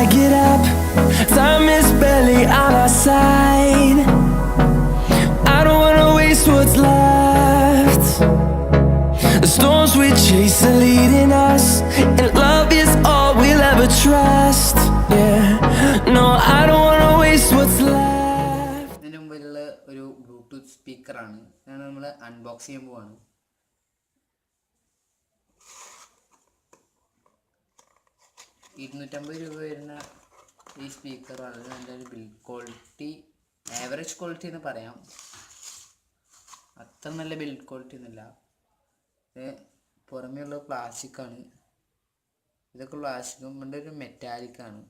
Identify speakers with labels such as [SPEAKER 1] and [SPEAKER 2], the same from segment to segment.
[SPEAKER 1] I get up, time is barely on our side. I don't wanna waste what's left. The storms we chase are leading us, and love is all we'll ever trust. Yeah, no, I don't wanna waste what's left.
[SPEAKER 2] ഇതിന് മുമ്പിലുള്ള ഒരു Bluetooth സ്പീക്കറാണ്. ഇതാണ് നമ്മൾ unbox ചെയ്യാൻ പോവാണ്. ₹250 വരുന്ന ഈ speaker വളരെ നല്ലൊരു ബിൽഡ് ക്വാളിറ്റി, ആവറേജ് ക്വാളിറ്റി എന്ന് പറയാം. അത്ര നല്ല ബിൽഡ് ക്വാളിറ്റി ഒന്നുമില്ല. ഇത് പുറമേയുള്ള പ്ലാസ്റ്റിക്കാണ്. ഇതൊക്കെ പ്ലാസ്റ്റിക്കും കൊണ്ട് ഒരു മെറ്റാലിക്കാണ്.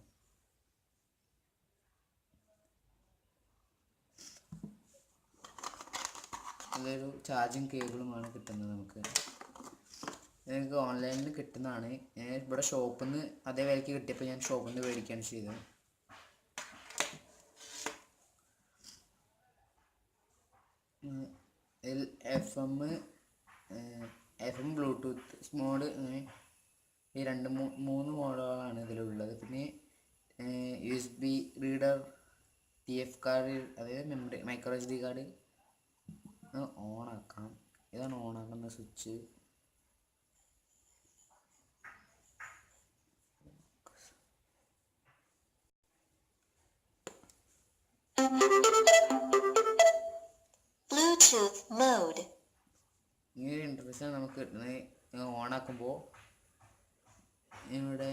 [SPEAKER 2] ഇതൊരു ചാർജിങ് കേബിളുമാണ് കിട്ടുന്നത് നമുക്ക്. എനിക്ക് ഓൺലൈനിൽ കിട്ടുന്നതാണ്. ഇവിടെ ഷോപ്പിൽ നിന്ന് അതേ വിലയ്ക്ക് കിട്ടിയപ്പോൾ ഞാൻ ഷോപ്പിൽ നിന്ന് മേടിക്കുകയാണ് ചെയ്തത്. എഫ് എം ബ്ലൂടൂത്ത് മോഡ്, ഈ മൂന്ന് മോഡുകളാണ് ഇതിലുള്ളത്. പിന്നെ USB റീഡർ, TF കാർഡ്, അതായത് മെമ്മറി മൈക്രോ SD കാർഡ് ഓണാക്കാം. ഇതാണ് ഓണാക്കുന്ന സ്വിച്ച്.
[SPEAKER 3] Bluetooth mode.
[SPEAKER 2] ഈ ഇൻ്റർഫേസാണ് നമുക്ക് കിട്ടുന്നത്. ഓണാക്കുമ്പോൾ ഇവിടെ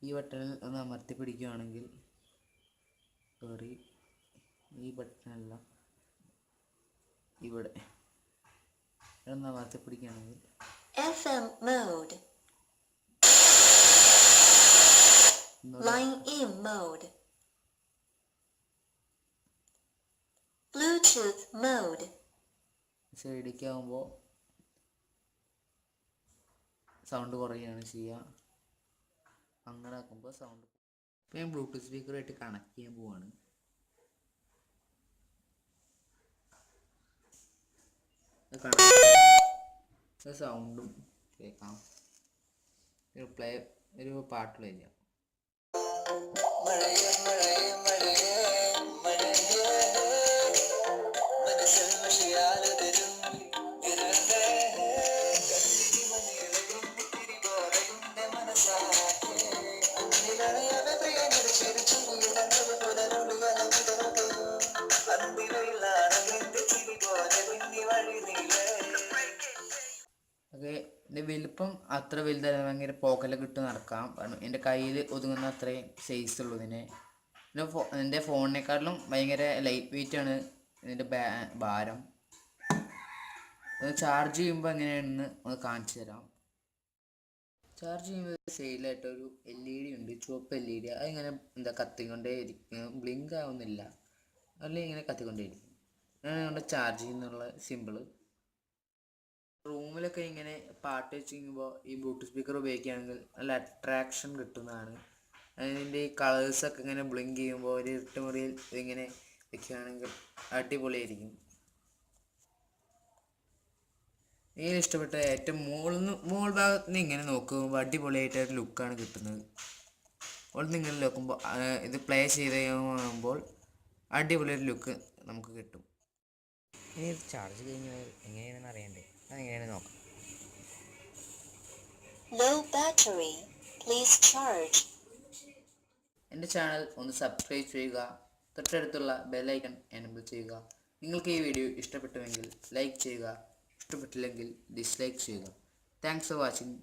[SPEAKER 2] ഈ ബട്ടണിൽ ഒന്ന് അമർത്തി പിടിക്കുകയാണെങ്കിൽ, ഈ ബട്ടണല്ല, ഇവിടെ ഒന്ന് അമർത്തി പിടിക്കുകയാണെങ്കിൽ
[SPEAKER 3] FM mode. Line in mode. Bluetooth mode.
[SPEAKER 2] സൈഡിലേക്ക് ആകുമ്പോൾ സൗണ്ട് കുറയുകയാണ് ചെയ്യുക. അങ്ങനെ ആക്കുമ്പോൾ സൗണ്ട്. ഇപ്പോൾ ഞാൻ ബ്ലൂടൂത്ത് സ്പീക്കറായിട്ട് കണക്ട് ചെയ്യാൻ പോവാണ്. സൗണ്ടും കേൾക്കാം. ഒരു പാട്ട് പ്ലേ ചെയ്യാം. ഓക്കെ, എൻ്റെ വലിപ്പം അത്ര വലുതല്ല, ഭയങ്കര പോക്കലൊക്കെ ഇട്ട് നടക്കാം. കാരണം എൻ്റെ കയ്യിൽ ഒതുങ്ങുന്ന അത്രയും സൈസ് ഉള്ളൂ ഇതിനെ. എൻ്റെ ഫോണിനെക്കാട്ടിലും ഭയങ്കര ലൈറ്റ് വെയിറ്റ് ആണ് ഇതിൻ്റെ ഭാരം. ചാർജ് ചെയ്യുമ്പോൾ എങ്ങനെയാണെന്ന് ഒന്ന് കാണിച്ചു തരാം. ചാർജ് ചെയ്യുമ്പോൾ സൈഡിലായിട്ടൊരു LED ഉണ്ട്, ചുവപ്പ് LED. അതിങ്ങനെ കത്തിക്കൊണ്ടേ ഇരിക്കും, ബ്ലിങ്ക് ആവുന്നില്ല, അല്ലെങ്കിൽ ഇങ്ങനെ കത്തിക്കൊണ്ടേയിരിക്കും. അങ്ങനെ കൊണ്ട് ചാർജ് ചെയ്യുന്നുള്ള സിമ്പിള്. റൂമിലൊക്കെ ഇങ്ങനെ പാട്ട് വെച്ചിരിക്കുമ്പോൾ ഈ ബ്ലൂടൂത്ത് സ്പീക്കർ ഉപയോഗിക്കുകയാണെങ്കിൽ നല്ല അട്രാക്ഷൻ കിട്ടുന്നതാണ്. അതിൻ്റെ ഈ കളേഴ്സൊക്കെ ഇങ്ങനെ ബ്ലിങ്ക് ചെയ്യുമ്പോൾ ഒരു ഇരുട്ട് മുറിയിൽ ഇതിങ്ങനെ വെക്കുകയാണെങ്കിൽ അടിപൊളിയായിരിക്കും. എനിക്ക് ഇഷ്ടപ്പെട്ട ഏറ്റവും മുകൾ ഭാഗത്ത് നിന്ന് ഇങ്ങനെ നോക്കുമ്പോൾ അടിപൊളിയായിട്ടൊരു ലുക്കാണ് കിട്ടുന്നത്. മുകളിൽ നിന്ന് ഇങ്ങനെ നോക്കുമ്പോൾ ഇത് പ്ലേ ചെയ്ത് കഴിയുമ്പോൾ അടിപൊളിയൊരു ലുക്ക് നമുക്ക് കിട്ടും.
[SPEAKER 4] ഇനി ഇത് ചാർജ് കഴിഞ്ഞാൽ എങ്ങനെയാണെന്ന് അറിയണ്ടേ? അതെങ്ങനെയാണ് നോക്കാം.
[SPEAKER 3] Low battery. Please charge.
[SPEAKER 2] എൻ്റെ ചാനൽ ഒന്ന് സബ്സ്ക്രൈബ് ചെയ്യുക, തൊട്ടടുത്തുള്ള ബെൽ ഐക്കൺ എനേബിൾ ചെയ്യുക. നിങ്ങൾക്ക് ഈ വീഡിയോ ഇഷ്ടപ്പെട്ടുവെങ്കിൽ ലൈക്ക് ചെയ്യുക, ഇഷ്ടപ്പെട്ടില്ലെങ്കിൽ ഡിസ്ലൈക്ക് ചെയ്യുക. Thanks for watching.